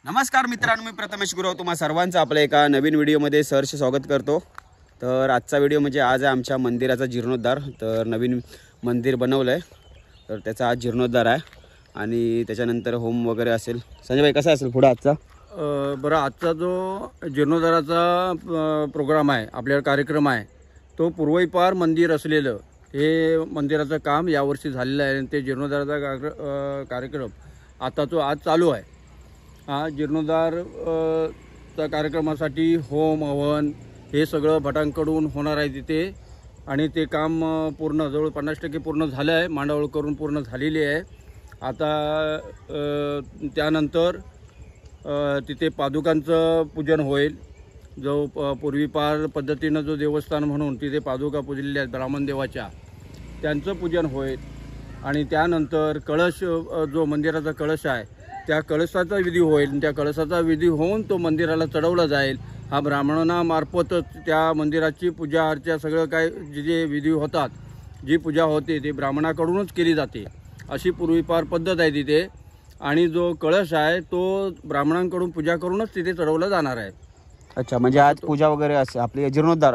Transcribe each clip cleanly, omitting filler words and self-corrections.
नमस्कार मित्रांनो, मी प्रथमेश गुरव तुम्हा सर्वांचं आपल्या एका नवीन व्हिडिओमध्ये सहर्ष स्वागत करतो। तर आजचा व्हिडिओ म्हणजे आज आहे आमच्या मंदिराचा जीर्णोद्धार। तर नवीन मंदिर बनवलं आहे, तर त्याचा आज जीर्णोद्धार आहे आणि त्याच्यानंतर होम वगैरे असेल। संजय भाई, कसा असेल पुढे आजचा? बरं, आजचा जो जीर्णोद्धाराचा प्रोग्राम आहे, आपल्या कार्यक्रम आहे, तो पूर्वैपार मंदिर असलेलं हे मंदिराचं काम यावर्षी झालेलं आहे आणि ते जीर्णोद्धाराचा कार्यक्रम आता तो आज चालू आहे। हा जीर्णोद्धार चा कार्यक्रमासाठी होम हवन हे सगळं भटांकडून होणार आहे तिथे आणि ते काम पूर्ण जवळ 50% पूर्ण झालं आहे। मांडावळ करून पूर्ण झालेली आहे। आता त्यानंतर तिथे पादुकांचं पूजन होईल। जो पूर्वीपार पद्धतीनं जो देवस्थान म्हणून तिथे पादुका पूजलेल्या आहेत ब्राह्मण देवाच्या, त्यांचं पूजन होईल आणि त्यानंतर कळश, जो मंदिराचा कळश आहे त्या कळसाचा विधी होईल। त्या कळसाचा विधी होऊन तो मंदिराला चढवला जाईल। हा ब्राह्मणामार्फतच त्या मंदिराची पूजा अर्चा सगळं काय जे विधी होतात, जी पूजा होते ती ब्राह्मणाकडूनच केली जाते, अशी पूर्वीपार पद्धत आहे तिथे। आणि जो कळश आहे तो ब्राह्मणांकडून पूजा करूनच तिथे चढवला जाणार आहे। अच्छा, म्हणजे आज पूजा वगैरे असे आपले जीर्णोद्धार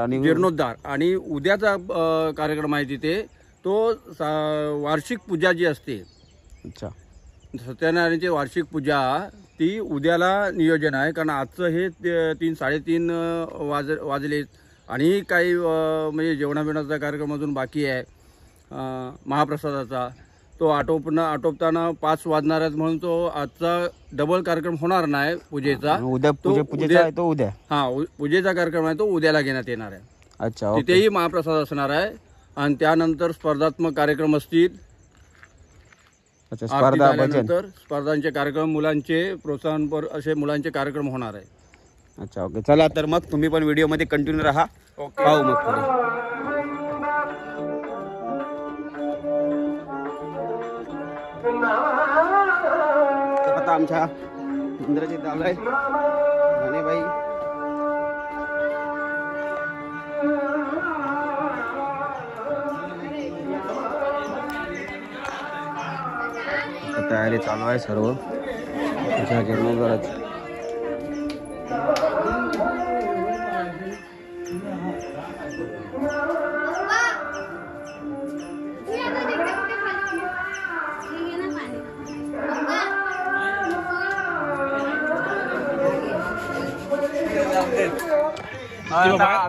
आणि उद्याचा कार्यक्रम आहे तिथे, तो वार्षिक पूजा जी असते, अच्छा, सत्यनारायणाची वार्षिक पूजा ती उद्याला नियोजन आहे। कारण आजचं हे 3-3:30 वाजले आणि काही म्हणजे जेवणाबिवणाचा कार्यक्रम अजून बाकी आहे। महाप्रसादाचा तो आटोपताना 5 वाजणार आहेत, म्हणून तो आजचा डबल कार्यक्रम होणार नाही पूजेचा। उद्या पूजेचा आहे तो उद्या, पूजेचा कार्यक्रम आहे तो उद्याला घेण्यात येणार आहे। अच्छा, तिथेही महाप्रसाद असणार आहे आणि त्यानंतर स्पर्धात्मक कार्यक्रम असतील। स्पर्धांचे कार्यक्रम, मुलांचे प्रोत्साहनपर असे मुलांचे कार्यक्रम होणार आहे। अच्छा, ओके, चला तर मग तुम्ही पण व्हिडिओ मध्ये कंटिन्यू राहा, पाहू मग पुढे। आता आमच्या मंदिराचे चालू आहे आणि बाई तयारी चालू आहे सर्व त्याच्या जीर्णोद्धाराची।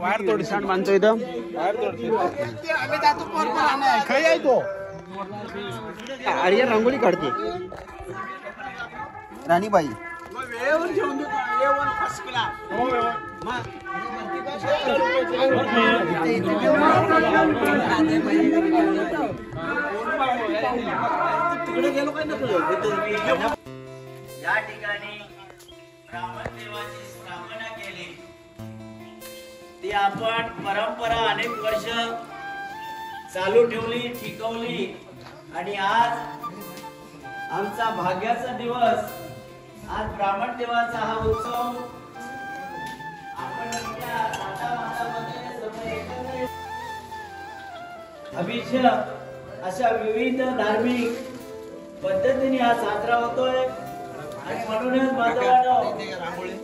बाहेर थोडी सांड मानतो इथं, आर्य रांगोळी काढते राणीबाई। या ठिकाणी ब्राह्मण देवाची स्थापना केली, ती आपण परंपरा अनेक वर्ष चालू ठेवली, टिकवली आणि आज आमचा भाग्याचा दिवस, आज ब्राह्मण देवाचा हा उत्सव आपण अभिषेक अशा विविध धार्मिक पद्धतीने हा साजरा होतोय आणि म्हणूनच माझं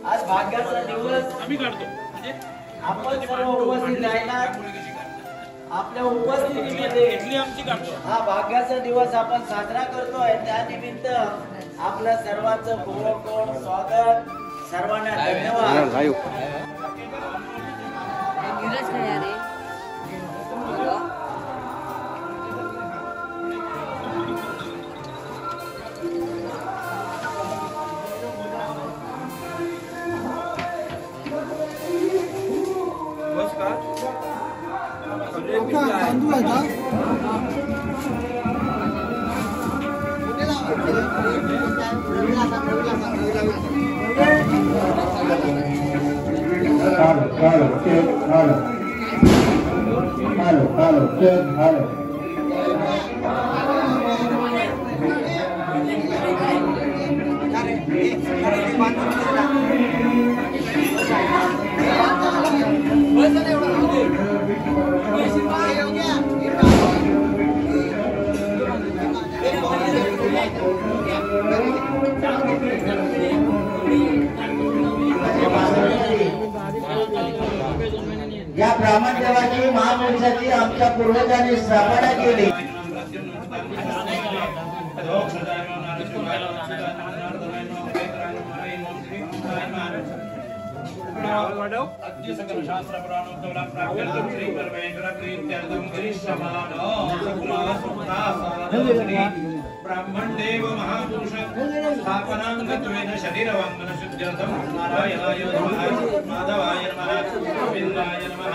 आज भाग्याचा दिवस आम्ही काढतो। आपण सर्व उपस्थित राहिला, आपल्या उपस्थितीमध्ये हा भाग्याचा दिवस आपण साजरा करतोय। त्यानिमित्त आपल्या सर्वांचं पूर्वकोण स्वागत, सर्वांना धन्यवाद। तांदूळ आहे का? या ब्राह्मण देवाची महापुरुषाची आमच्या पूर्वजांनी स्थापना केली. ब्राह्मण देव महापुरुष स्थापनांगत्वेन शरीरवाङ्मन शुद्ध्यर्थं नारायणाय नमः माधवाय नमः गोविन्दाय नमः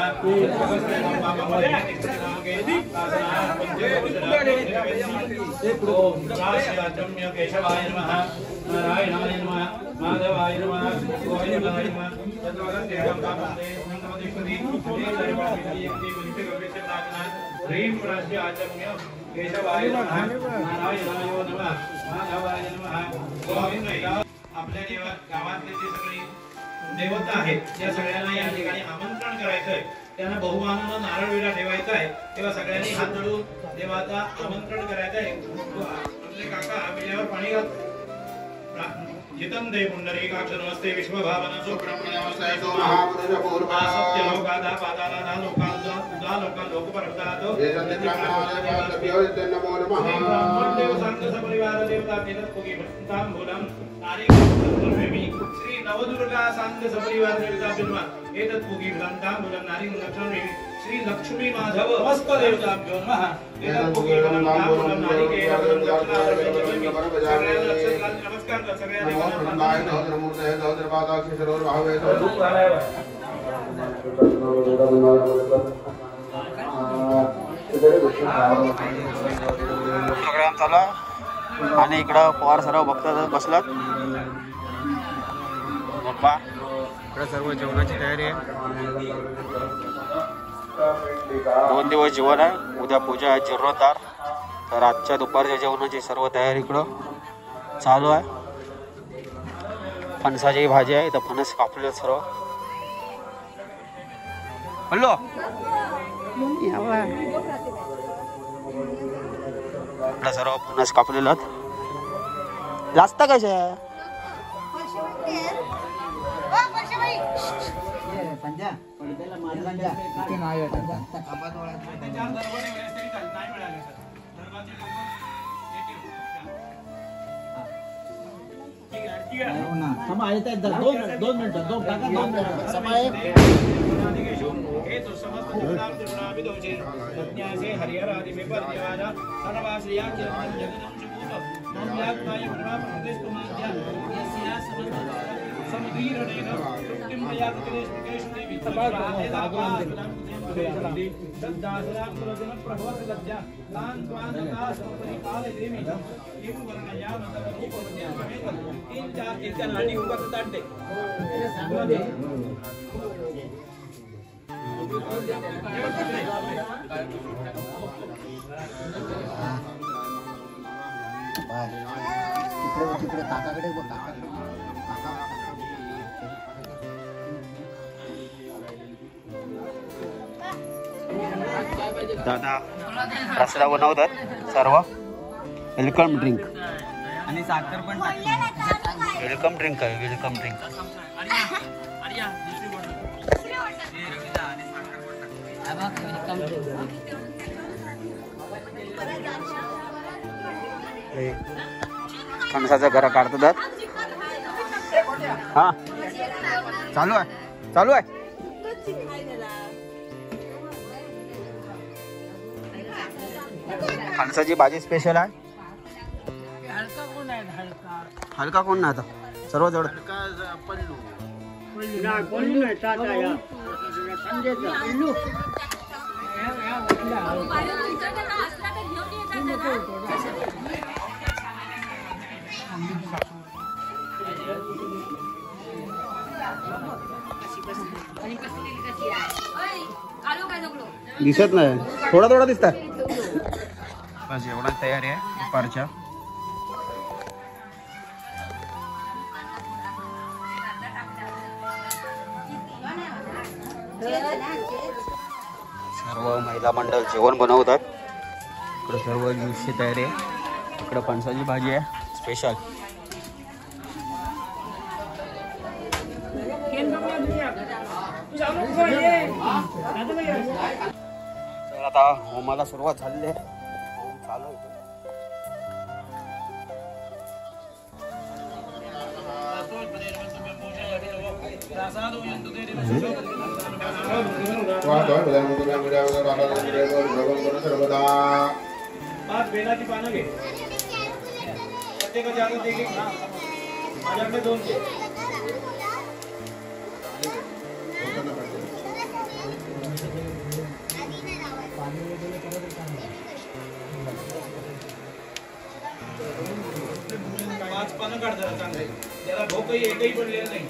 केशवाय नमः नारायणाय नमः माधवाय नमः गोविन्दाय नमः केशवाय नमः नारायणाय नमः माधवाय नमः गोविंदाय. आपल्या गावातले जे सगळे देवता आहेत त्या सगळ्यांना या ठिकाणी आमंत्रण करायचंय. त्यांना बहुमानानं नारळ विडा ठेवायचा आहे. तेव्हा सगळ्यांनी हात जोडून देवाचा आमंत्रण करायचं आहे. आपले काका विजयावर पाणी घाल. जितन देव पुंडरी काक्ष नमस्ते विश्वभावना सुप्रप्रणामस्ते महापुरुष पूर्वा सत्य लोकादा पादाला ना लोकांचा उदा लोकां लोकपरदातो नमो नमः देव संघ सपरिवार देवता केतत कोगी तांबूलम नारी सर्वेमी श्री नवदुर्गा संघ सपरिवार देवता बिल्वा एतत कोगी तांबूलम नारी लक्ष्मी श्री लक्ष्मी माधव समस्त देवताभ्यो नमः एतत कोगी तांबूलम नारी के नमस्कार कर सगळ्या देवतांना प्रोग्राम चालू आहे आणि इकडं पवार सर्व भक्त बसलात. बाप्पा इकडं सर्व जेवणाची तयारी आहे. 2 दिवस जेवण आहे. उद्या पूजा आहे जीर्णोद्धार. तर आजच्या दुपारच्या जेवणाची सर्व तयारी इकडं चालू आहे. फणसाची भाजी आहे. इथं फणस कापले सर्व. हॅलो सर्व फणस कापलेलं जास्त कशा दोन मिनिटं तिकडे काकाकडे बघ. दादा रस्ता बनवतात सर्व. वेलकम ड्रिंक आणि साखर पण वेलकम ड्रिंक आहे. वेलकम ड्रिंक फणसाचं घरा काढतात. हा चालू आहे चालू आहे. फणसाची भाजी स्पेशल आहे. हलका कोण नाही आता सर्व जवळ. दिसत नाही, थोडा थोडा दिसतात. बस एवढा तयार आहे दुपारच्या. सर्व महिला मंडळ जेवण बनवतात. इकडे सर्व ज्यूसची तयारी आहे. इकडे फणसाची भाजी आहे स्पेशल. तर आता होमाला सुरुवात झालेली आहे. होम चालू आहे. पाच बेलाची पानं घे. प्रत्येकाच्या हातात एक खा. माझ्याकडे 2 घे. पाच पानं काढ जरा चांगले. त्याला भोकही एकही पडलेलं नाही.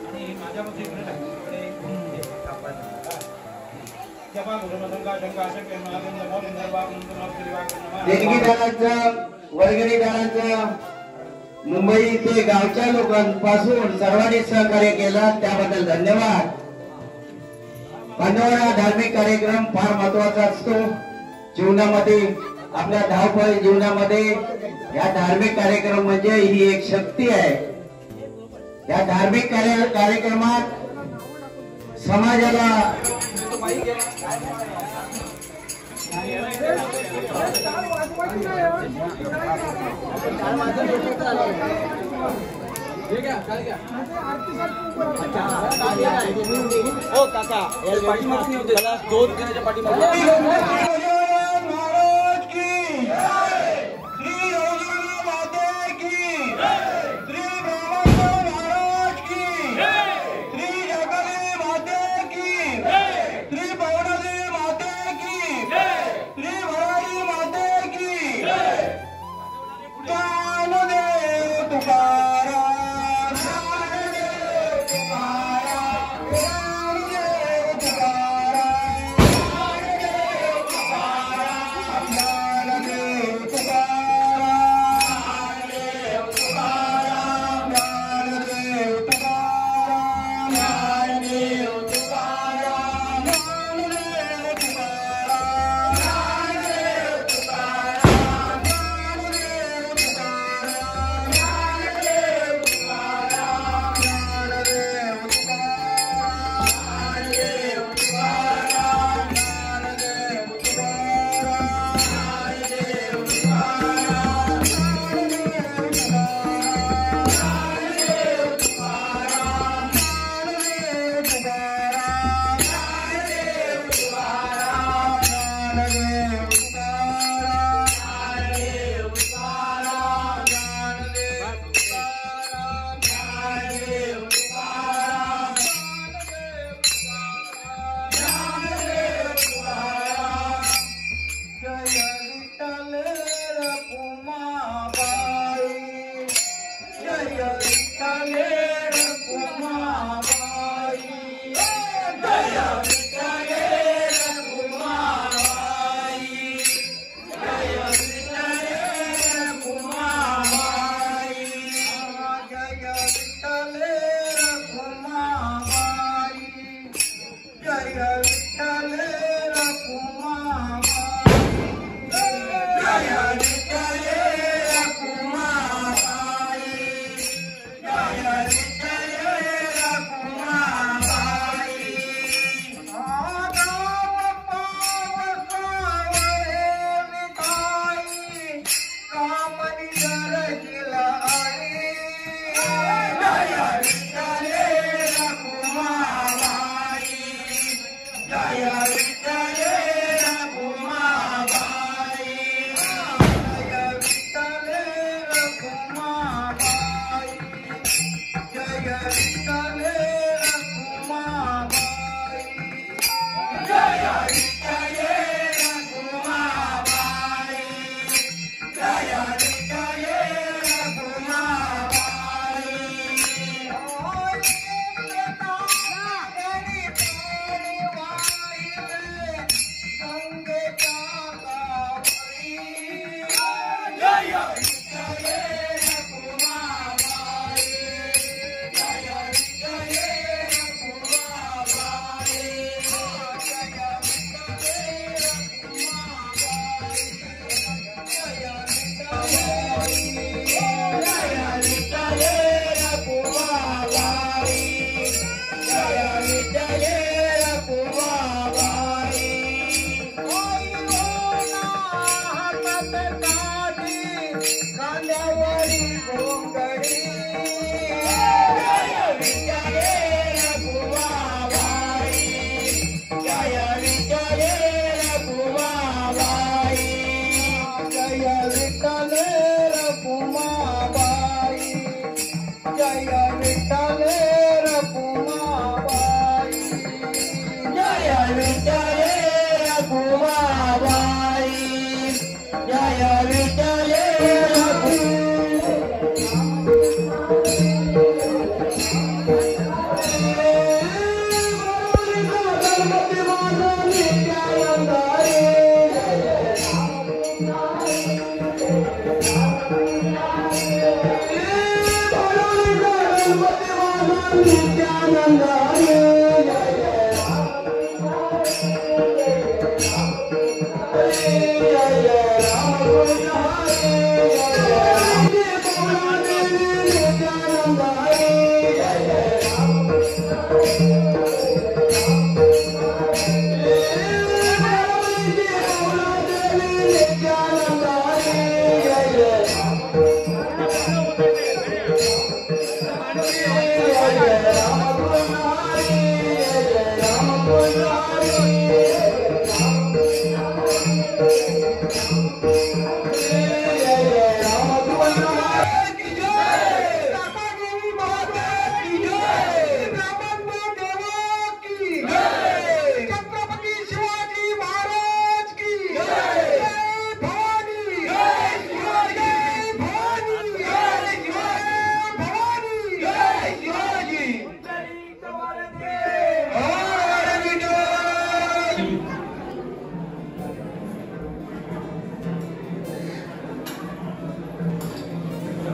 आणि माझ्या मध्ये इकडे टाक. इकडे हे कापायचं. जपा गुरुमंत्र शंका शक्य महागंध मोहिंदर बाग नंतर आपली वाक देणगी दानाचं, वर्गणी दानाचं मुंबई ते गावच्या लोकांपासून सर्वांनी सहकार्य केलं त्याबद्दल धन्यवाद. बांधवांनो, धार्मिक कार्यक्रम फार महत्वाचा असतो जीवनामध्ये. आपल्या धावपळी जीवनामध्ये या धार्मिक कार्यक्रम म्हणजे ही एक शक्ती आहे. या धार्मिक कार्यक्रमात समाजाला जय विठ्ठल विठ्ठल रखुमाबाई जय विठ्ठल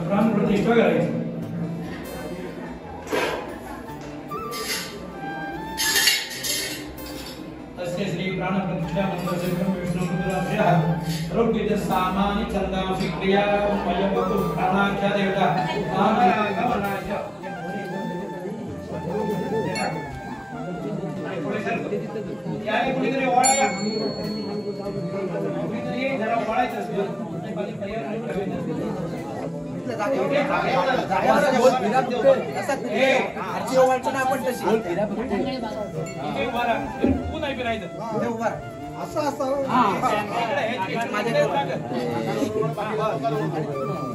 प्राण प्रतिष्ठा करायची तस्य श्री प्राण प्रतिष्ठा मंत्र विष्णु पुत्राभ्यः रोगित सामान्य चंदांसि क्रिया वयवतु प्राणाख्या देवता आगमनाय या कुणीतरी ओळाया कुणीतरी जरा ओळायचं असतं बाकी तयार नाही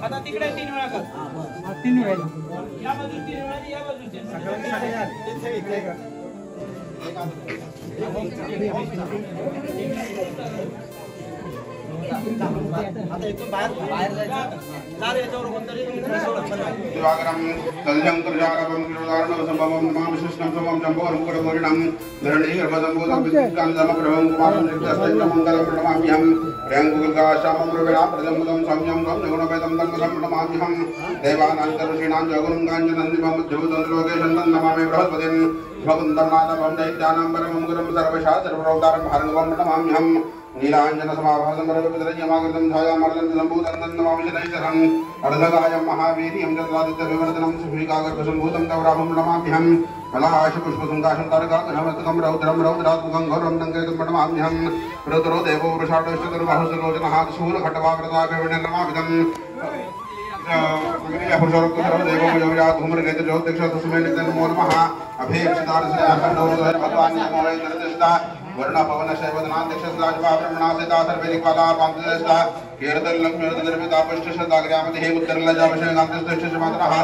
आता तिकडे 3 वेळा कर 3 वेळा या बाजूला 3 वेळा या दिवाकरं तलजंकरजागरं किरोदारणं संभवं नमामि कृष्णं समं जम्बोरं कुडमोरिणं धरणी गर्भसंभूतं विकान्तमग्रहं कुमारं निर्दस्तञ्च मङ्गलं प्रणमाम्यहं प्रियङ्कुलकाशामं प्रवेणा प्रजम्बुतं सम्यं गं निगुणवेदं तङ्गलं प्रणमाम्यहं देवानान्तऋषीणां जगुरुङ्गाञ्जनन्दिमं मध्यभूतं लोकेशं नमामि बृहस्पतिं भगवन्तं दैत्यानां परमं गुरुं सर्वशास्त्रप्रवक्तारं भार्गवं प्रणमाम्यहं नीलाञ्जन समाभासं परविद्रयमागतं छायामर्दं सम्भूतं नमामि शनैश्वरं अर्धकायं महावीर्यं चन्द्रादित्यविवर्धनं सुभीकागर्भसम्भूतं तवराहं प्रणमाम्यहं कलाशपुष्पसुङ्काशं तारकाकनमस्तकं रौद्रं रौद्रात्मकं घोरं दङ्गयितं प्रणमाम्यहं रुद्रो देवो वृषाढश्चतुर्बाहुसुलोचनः शूलखट्वाग्रताकविणर्माभिधम् देवो तस्मै नमो नमः अभीप्सितारसिद्धो वर्ण पवन शैवदनाध्यक्षराजवा ब्रह्मणासिता सर्वेदिक्पाला पांचदशता कीर्तनलक्ष्मीर्तनिर्मिता पश्चशताग्र्यामति हे उत्तरलजाभिषेकान्तस्तुष्टमातरः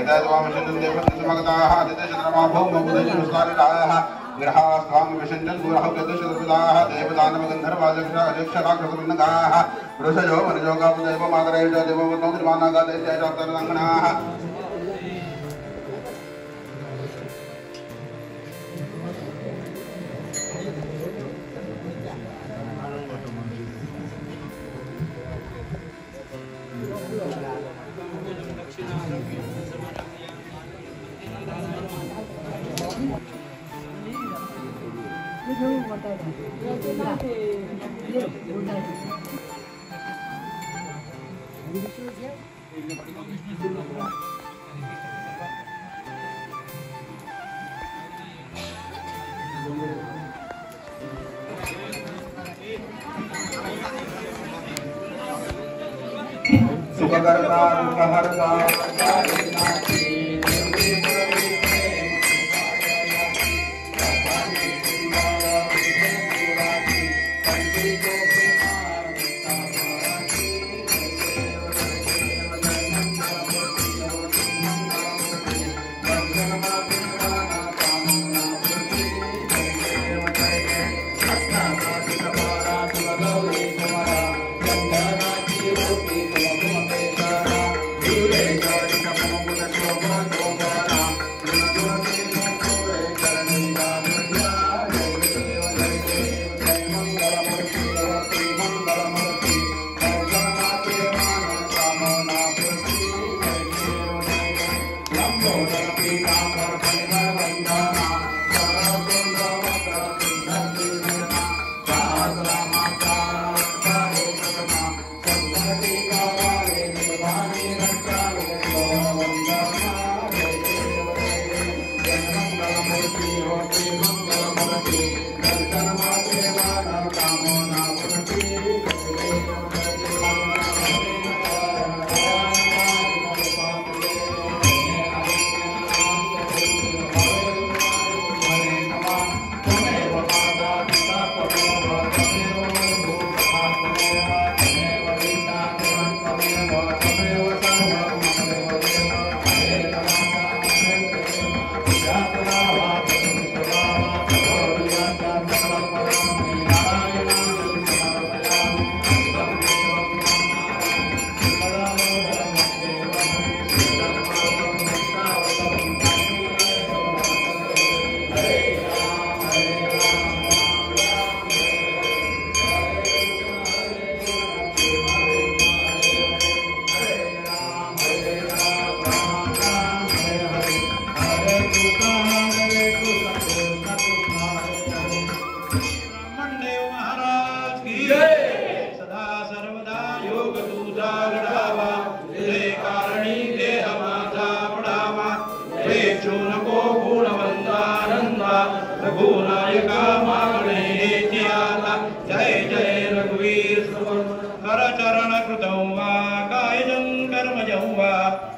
एतद्वामशनं देवतसमगताः आदित्यचन्द्रमा भौमबुधैश्वरस्तारिणाः ग्रहास्त्वां विशञ्चन् गुरः गतशतपिताः देवदानवगन्धर्वाजक्षराजक्षराक्षसवृन्नगाः वृषजो वनजोगावदेवमातरैष देववतो निर्माणागादैत्याचान्तरङ्गणाः सुखकर्ता दुःखहर्ता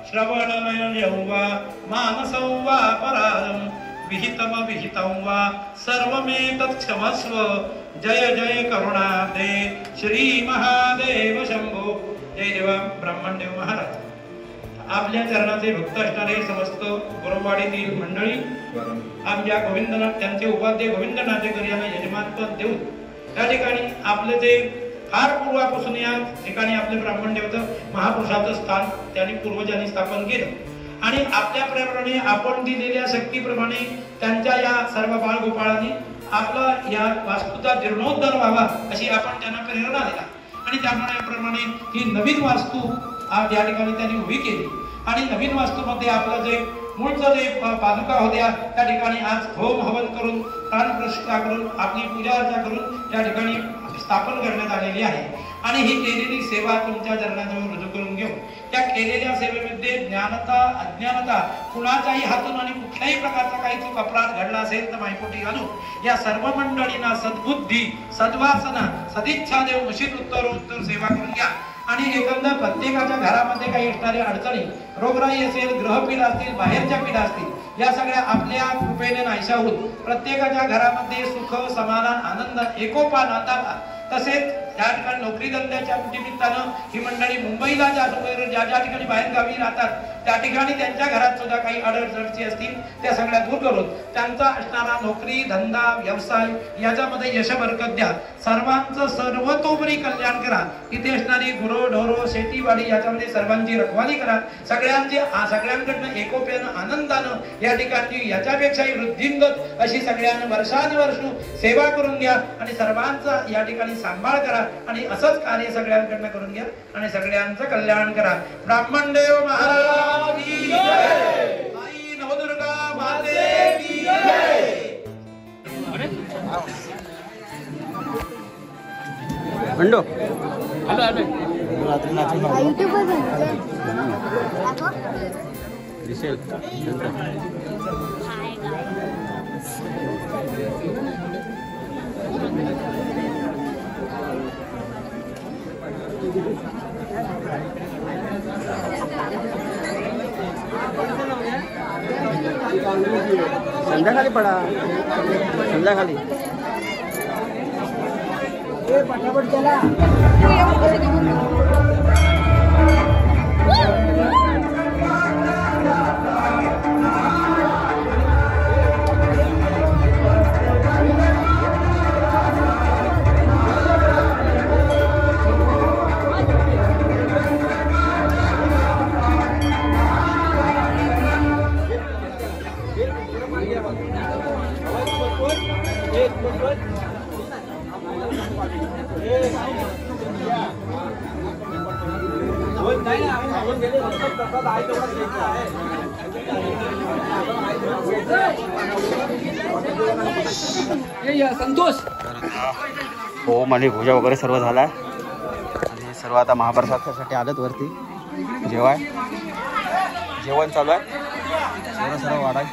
श्रवणमयं वा मानसं वा परायं विहितं वा सर्वमेतत् क्षमस्व जय जय करुणाब्धे श्री महादेव शंभो। जय देवा ब्रह्मणदेव महाराज। आपल्या चरणाचे भक्त असणारे समस्त गुरुवाडीतील मंडळी आमच्या गोविंदनाथ त्यांचे उपाध्याय गोविंद नाटेकर यांना यजमानपद देऊन त्या ठिकाणी आपले ते फार पूर्वापासून या ठिकाणी आपले ब्राह्मणदेवचं महापुरुषाचं स्थान त्यांनी पूर्वजांनी स्थापन केलं आणि आपल्याप्रमाणे आपण दिलेल्या शक्तीप्रमाणे त्यांच्या या सर्व बाळगोपाळांनी आपला या वास्तूचा जीर्णोद्धार व्हावा अशी आपण त्यांना प्रेरणा दिला आणि त्याप्रमाणे ही नवीन वास्तू आज या ठिकाणी त्यांनी उभी केली आणि नवीन वास्तूमध्ये आपलं जे मूळचं जे पादुका होत्या त्या ठिकाणी आज होम हवन करून प्राणप्रतिष्ठा करून आपली पूजा अर्चा करून त्या ठिकाणी स्थापन करण्यात आलेली आहे आणि ही केलेली सेवा तुमच्या चरणाजवळ रुजू करून घेऊ। त्या केलेल्या सेवेमध्ये ज्ञानता अज्ञानता कुणाच्याही हातून आणि कुठल्याही प्रकारचा काही चूक अपराध घडला असेल तर मायपोटी घालू या सर्व मंडळींना सद्बुद्धी सद्वासना सदिच्छा देऊन निश्चित उत्तरोत्तर सेवा करून घ्या आणि एकंदर प्रत्येकाच्या घरामध्ये काही असणाऱ्या अडचणी रोगराई असेल ग्रहपीड असतील बाहेरच्या पीडा असतील या सगळ्या आपल्या कृपेने नाहीशा होत प्रत्येकाच्या घरामध्ये सुख समाधान आनंद एकोपा नाता तसेच त्या ठिकाणी नोकरी धंद्याच्या निमित्तानं ही मंडळी मुंबईला ज्या ठिकाणी बाहेर गावी राहतात त्या ठिकाणी त्यांच्या घरात सुद्धा काही अडचणी असतील त्या सगळ्या दूर करून त्यांचा असणारा नोकरी धंदा व्यवसाय याच्यामध्ये यश बरकत द्या। सर्वांचं सर्वतोपरी कल्याण करा। इथे असणारी गुरं ढोरं शेतीवाडी याच्यामध्ये सर्वांची रखवाली करा। सगळ्यांकडनं एकोप्यानं आनंदानं या ठिकाणी याच्यापेक्षाही वृद्धिंगत अशी सगळ्यांना वर्षानुवर्ष सेवा करून घ्या आणि सर्वांचा या ठिकाणी सांभाळ करा आणि असंच कार्य सगळ्यांकडनं करून घ्या आणि सगळ्यांचं कल्याण करा। ब्राह्मणदेव महाराज की जय। आई नवदुर्गा माते की जय। अंडो संध्याकाळी पडा संध्याकाळी पटापट चला। संतोष होम आणि पूजा वगैरे सर्व झाला आणि सर्व आता महाप्रसादासाठी आलेत वरती जेवण चालू आहे सर्व वाढाय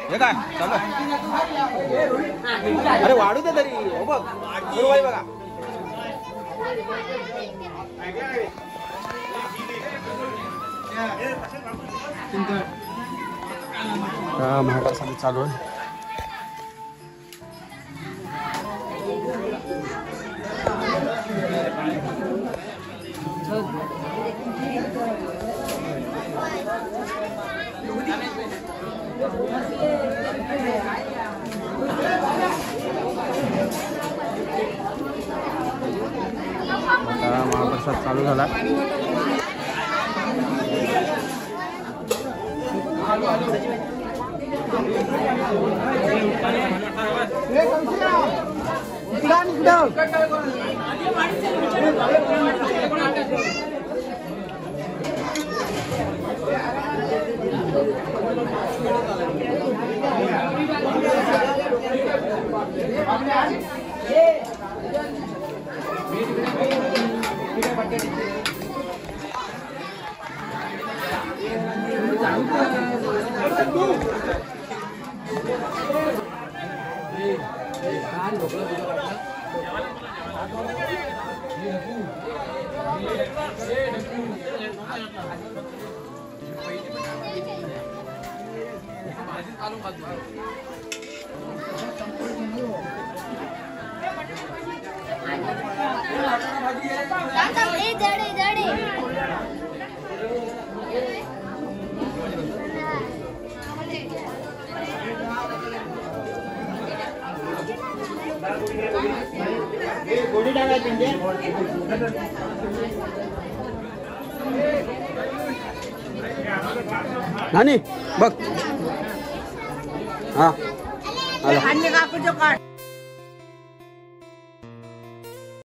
हे काय चालू अरे वाढू दे तरी हो बघ बघा महाप्रसाद चालू आहे. महाप्रसाद चालू झाला. नानी बघ हा